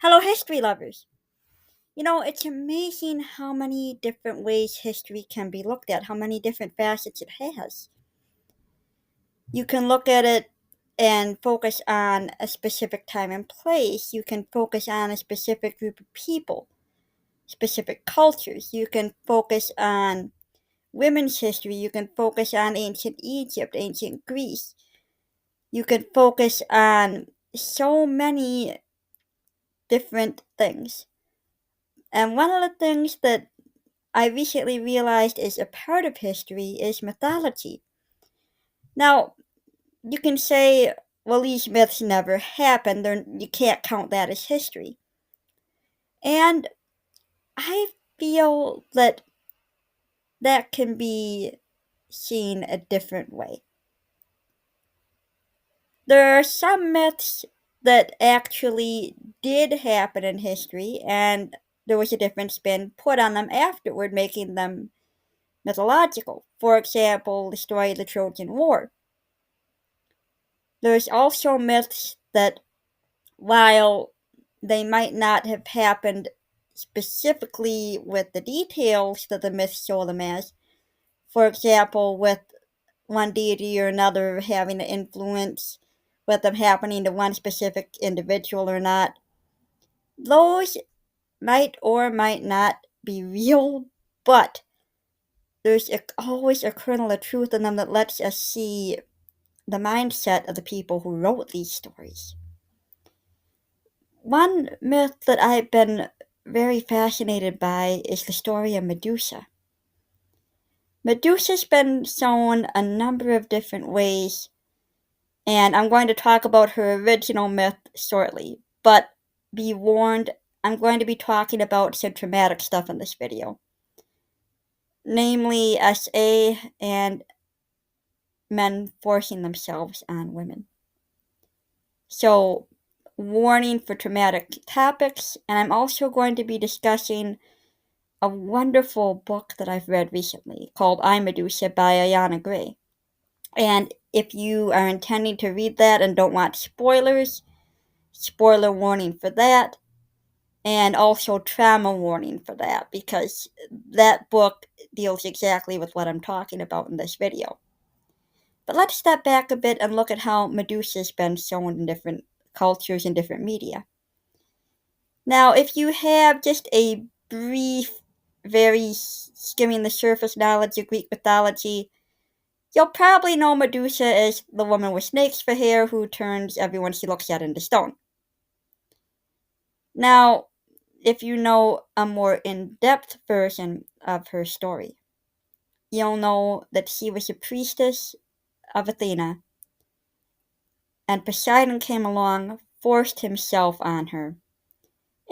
Hello, history lovers. It's amazing how many different ways history can be looked at, how many different facets it has. You can look at it and focus on a specific time and place. You can focus on a specific group of people, specific cultures. You can focus on women's history. You can focus on ancient Egypt, ancient Greece. You can focus on so many different things. And one of the things that I recently realized is a part of history is mythology. Now, you can say, well, these myths never happened, you can't count that as history. And I feel that that can be seen a different way. There are some myths that actually did happen in history, and there was a different spin put on them afterward, making them mythological. For example, the story of the Trojan War. There's also myths that, while they might not have happened specifically with the details that the myths show them as, for example, with one deity or another having an influence, with them happening to one specific individual or not, those might or might not be real, but there's always a kernel of truth in them that lets us see the mindset of the people who wrote these stories. One myth that I've been very fascinated by is the story of Medusa. Medusa's been shown a number of different ways, and I'm going to talk about her original myth shortly. But be warned, I'm going to be talking about some traumatic stuff in this video, namely SA and men forcing themselves on women. So, warning for traumatic topics, and I'm also going to be discussing a wonderful book that I've read recently called I, Medusa by Ayana Gray. And if you are intending to read that and don't want spoilers, spoiler warning for that, and also trauma warning for that, because that book deals exactly with what I'm talking about in this video. But let's step back a bit and look at how Medusa's been shown in different cultures and different media. Now, if you have just a brief, very skimming the surface knowledge of Greek mythology, you'll probably know Medusa as the woman with snakes for hair who turns everyone she looks at into stone. Now, if you know a more in-depth version of her story, you'll know that she was a priestess of Athena, and Poseidon came along, forced himself on her,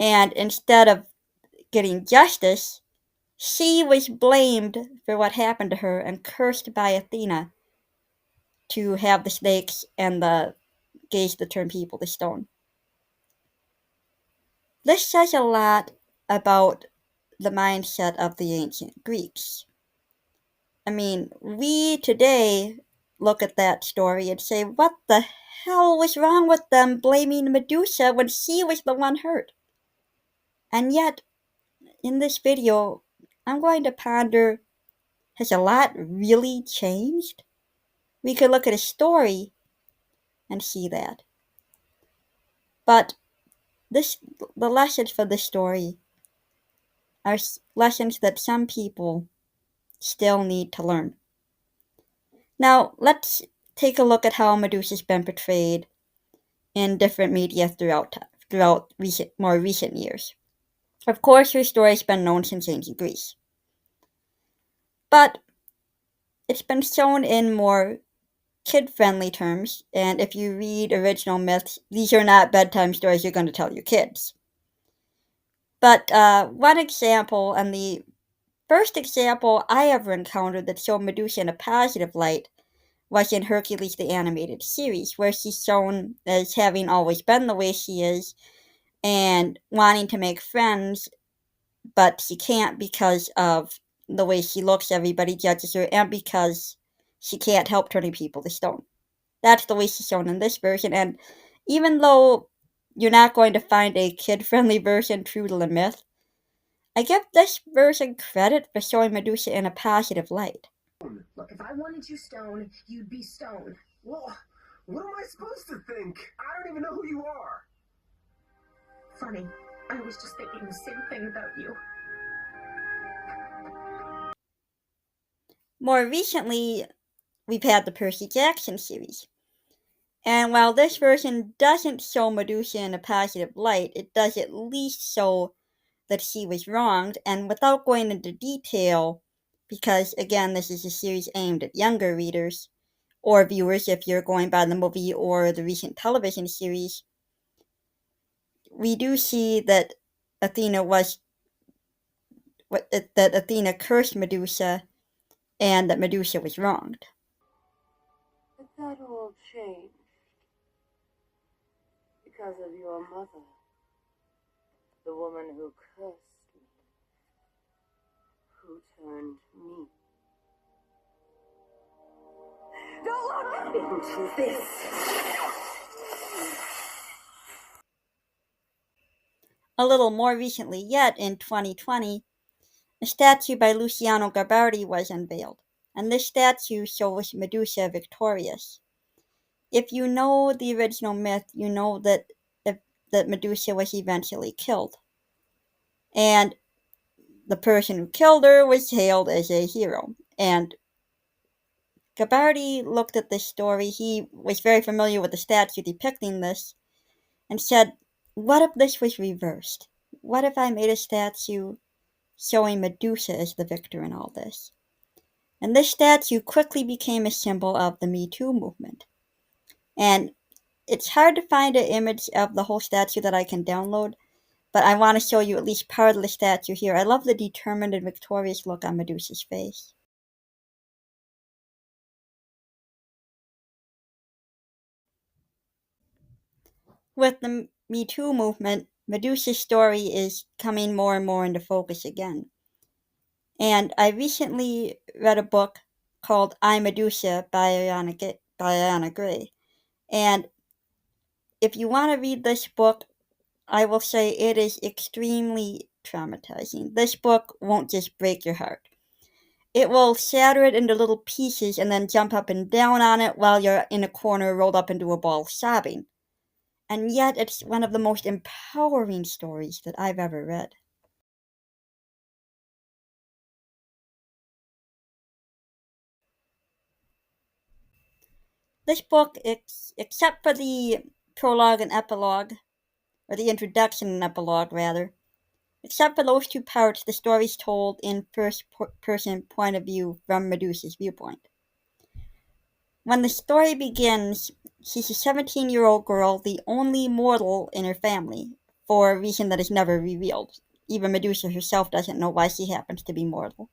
and instead of getting justice, she was blamed for what happened to her and cursed by Athena to have the snakes and the gaze to turn people to stone. This says a lot about the mindset of the ancient Greeks. I mean, we today look at that story and say, what the hell was wrong with them blaming Medusa when she was the one hurt? And yet, in this video, I'm going to ponder, has a lot really changed? We could look at a story and see that. But the lessons for this story are lessons that some people still need to learn. Now, let's take a look at how Medusa's been portrayed in different media throughout more recent years. Of course, her story's been known since ancient Greece. But it's been shown in more kid-friendly terms, and if you read original myths, these are not bedtime stories you're going to tell your kids. But one example, and the first example I ever encountered that showed Medusa in a positive light, was in Hercules the Animated Series, where she's shown as having always been the way she is, and wanting to make friends, but she can't because of the way she looks, everybody judges her, and because she can't help turning people to stone. That's the way she's shown in this version, and even though you're not going to find a kid friendly version true to the myth. I give this version credit for showing Medusa in a positive light. Look, if I wanted you stone, you'd be stone. Well, what am I supposed to think? I don't even know who you are. Funny. I was just thinking the same thing about you. More recently, we've had the Percy Jackson series. And while this version doesn't show Medusa in a positive light, it does at least show that she was wronged, and without going into detail, because again, this is a series aimed at younger readers or viewers if you're going by the movie or the recent television series, we do see that Athena was that Athena cursed Medusa and that Medusa was wronged. But that all changed because of your mother, the woman who cursed me, who turned me. Don't look into this. A little more recently yet, in 2020, a statue by Luciano Gabbardi was unveiled, and this statue shows Medusa victorious. If you know the original myth, you know that Medusa was eventually killed, and the person who killed her was hailed as a hero. And Gabbardi looked at this story. He was very familiar with the statue depicting this, and said, "What if this was reversed? What if I made a statue showing Medusa as the victor in all this?" And this statue quickly became a symbol of the Me Too movement. And it's hard to find an image of the whole statue that I can download, but I want to show you at least part of the statue here. I love the determined and victorious look on Medusa's face. With the Me Too movement, Medusa's story is coming more and more into focus again. And I recently read a book called I, Medusa by Ariana Gray. And if you want to read this book, I will say it is extremely traumatizing. This book won't just break your heart. It will shatter it into little pieces and then jump up and down on it while you're in a corner rolled up into a ball sobbing. And yet, it's one of the most empowering stories that I've ever read. This book, except for the prologue and epilogue, or the introduction and epilogue, rather, except for those two parts, the story's told in first person point of view from Medusa's viewpoint. When the story begins, she's a 17-year-old girl, the only mortal in her family, for a reason that is never revealed. Even Medusa herself doesn't know why she happens to be mortal.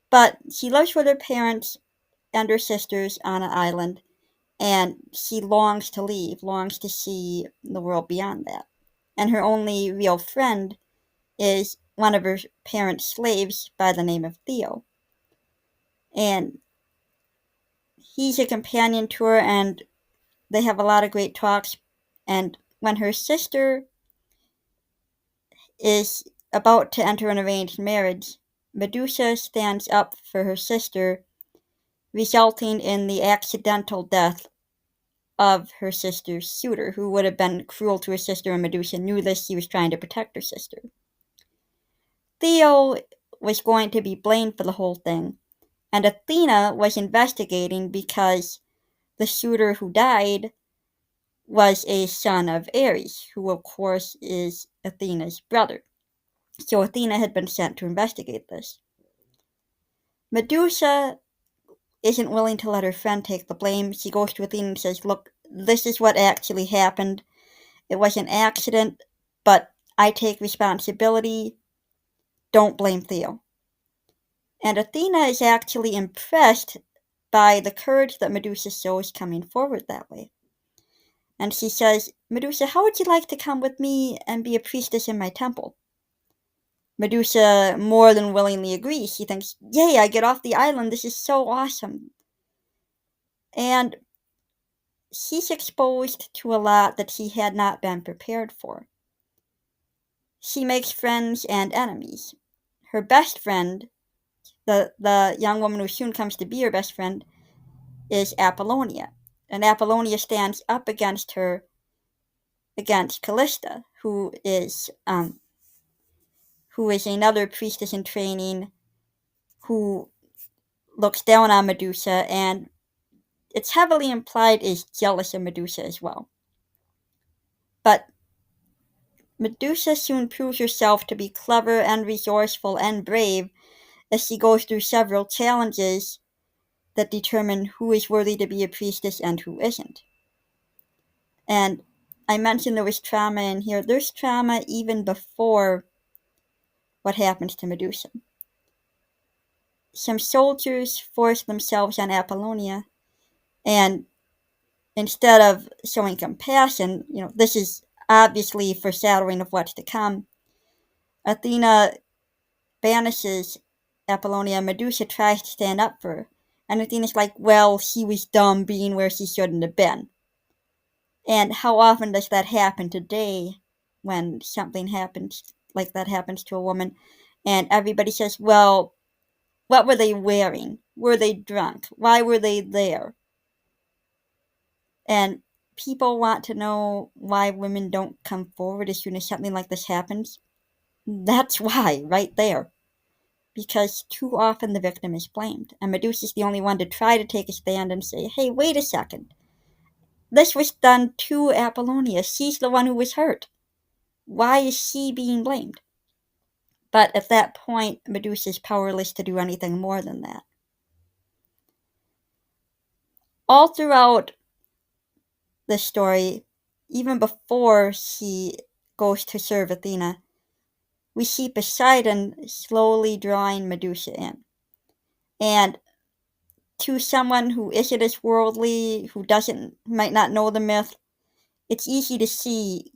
But she lives with her parents and her sisters on an island, and she longs to leave, longs to see the world beyond that. And her only real friend is one of her parents' slaves by the name of Theo. And he's a companion to her, and they have a lot of great talks. And when her sister is about to enter an arranged marriage, Medusa stands up for her sister, resulting in the accidental death of her sister's suitor, who would have been cruel to her sister, and Medusa knew this. She was trying to protect her sister. Theo was going to be blamed for the whole thing, and Athena was investigating because the suitor who died was a son of Ares, who of course is Athena's brother. So Athena had been sent to investigate this. Medusa isn't willing to let her friend take the blame. She goes to Athena and says, "Look, this is what actually happened. It was an accident, but I take responsibility. Don't blame Theo." And Athena is actually impressed by the courage that Medusa shows coming forward that way. And she says, "Medusa, how would you like to come with me and be a priestess in my temple?" Medusa more than willingly agrees. She thinks, "Yay, I get off the island. This is so awesome." And she's exposed to a lot that she had not been prepared for. She makes friends and enemies. Her best friend, the young woman who soon comes to be her best friend, is Apollonia. And Apollonia stands up against her, against Callista, who is another priestess in training who looks down on Medusa and it's heavily implied is jealous of Medusa as well. But Medusa soon proves herself to be clever and resourceful and brave as she goes through several challenges that determine who is worthy to be a priestess and who isn't. And I mentioned there was trauma in here. There's trauma even before what happens to Medusa. Some soldiers force themselves on Apollonia, and instead of showing compassion, this is obviously foreshadowing of what's to come. Athena banishes Apollonia. Medusa tries to stand up for her. And Athena's like, well, she was dumb being where she shouldn't have been. And how often does that happen today when something happens like that happens to a woman? And everybody says, well, what were they wearing? Were they drunk? Why were they there? And people want to know why women don't come forward as soon as something like this happens. That's why, right there. Because too often the victim is blamed. And Medusa's the only one to try to take a stand and say, hey, wait a second. This was done to Apollonia. She's the one who was hurt. Why is she being blamed? But at that point, Medusa's powerless to do anything more than that. All throughout the story, even before she goes to serve Athena, we see Poseidon slowly drawing Medusa in. And to someone who isn't as worldly, who might not know the myth, it's easy to see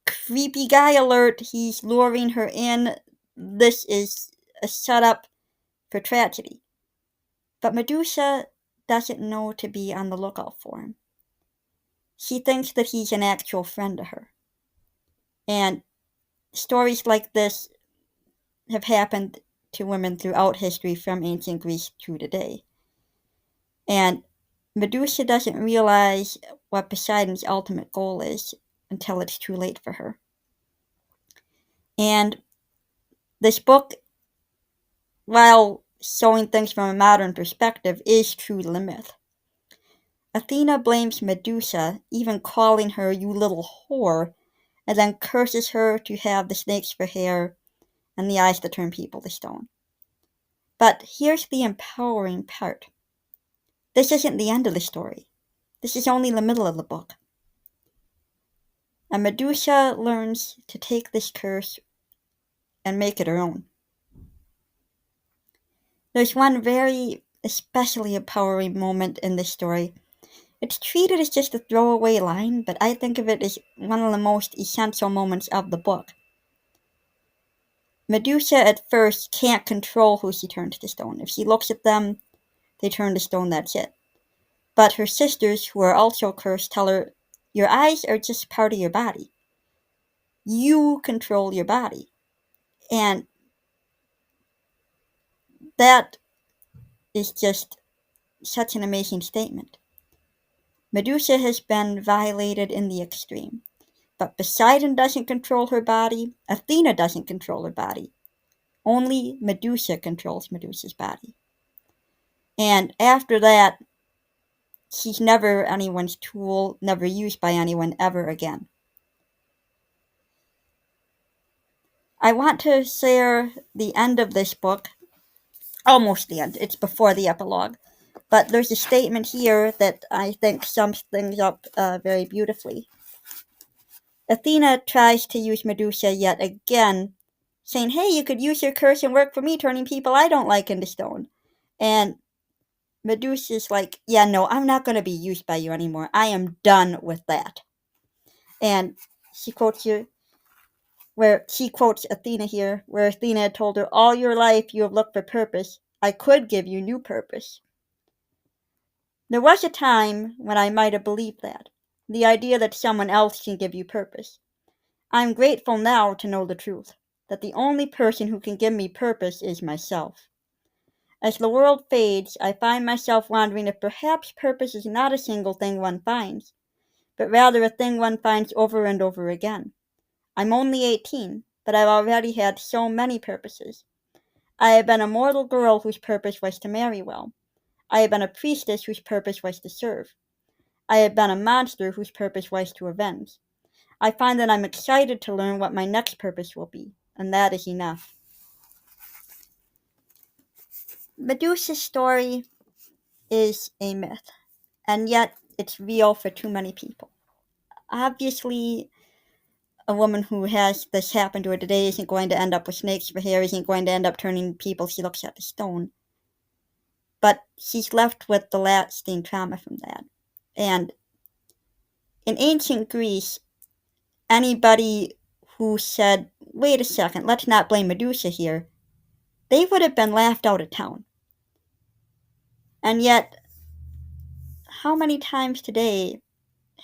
creepy guy alert, he's luring her in, this is a setup for tragedy. But Medusa doesn't know to be on the lookout for him. She thinks that he's an actual friend to her. And stories like this have happened to women throughout history from ancient Greece to today. And Medusa doesn't realize what Poseidon's ultimate goal is until it's too late for her. And this book, while showing things from a modern perspective, is true to the myth. Athena blames Medusa, even calling her you little whore, and then curses her to have the snakes for hair and the eyes to turn people to stone. But here's the empowering part. This isn't the end of the story. This is only the middle of the book. And Medusa learns to take this curse and make it her own. There's one very especially empowering moment in this story. It's treated as just a throwaway line, but I think of it as one of the most essential moments of the book. Medusa at first can't control who she turns to stone. If she looks at them, they turn to stone, that's it. But her sisters, who are also cursed, tell her, your eyes are just part of your body. You control your body. And that is just such an amazing statement. Medusa has been violated in the extreme. But Poseidon doesn't control her body. Athena doesn't control her body. Only Medusa controls Medusa's body. And after that, she's never anyone's tool, never used by anyone ever again. I want to share the end of this book. Almost the end. It's before the epilogue. But there's a statement here that I think sums things up very beautifully. Athena tries to use Medusa yet again, saying, hey, you could use your curse and work for me, turning people I don't like into stone. And Medusa's like, yeah, no, I'm not going to be used by you anymore. I am done with that. And she quotes Athena here, where Athena had told her, all your life you have looked for purpose. I could give you new purpose. There was a time when I might have believed that. The idea that someone else can give you purpose. I'm grateful now to know the truth, that the only person who can give me purpose is myself. As the world fades, I find myself wondering if perhaps purpose is not a single thing one finds, but rather a thing one finds over and over again. I'm only 18, but I've already had so many purposes. I have been a mortal girl whose purpose was to marry well. I have been a priestess whose purpose was to serve. I have been a monster whose purpose was to avenge. I find that I'm excited to learn what my next purpose will be, and that is enough. Medusa's story is a myth, and yet it's real for too many people. Obviously, a woman who has this happen to her today isn't going to end up with snakes for hair, isn't going to end up turning people she looks at to stone. But she's left with the lasting trauma from that. And in ancient Greece, anybody who said, wait a second, let's not blame Medusa here, they would have been laughed out of town. And yet, how many times today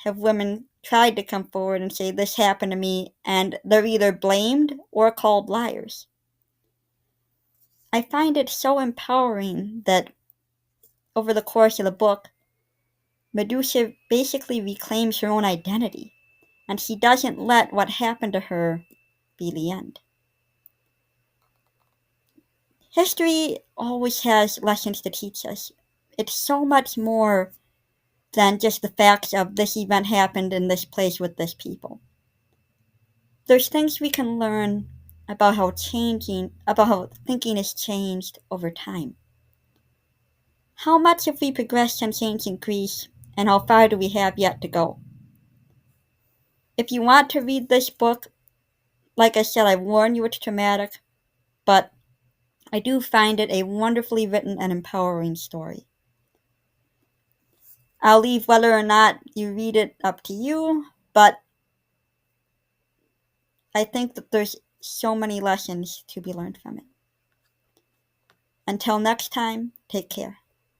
have women tried to come forward and say, this happened to me, and they're either blamed or called liars? I find it so empowering that over the course of the book, Medusa basically reclaims her own identity, and she doesn't let what happened to her be the end. History always has lessons to teach us. It's so much more than just the facts of this event happened in this place with this people. There's things we can learn about how thinking has changed over time. How much have we progressed since ancient Greece, and how far do we have yet to go? If you want to read this book, like I said, I warn you it's traumatic, but I do find it a wonderfully written and empowering story. I'll leave whether or not you read it up to you, but I think that there's so many lessons to be learned from it. Until next time, take care.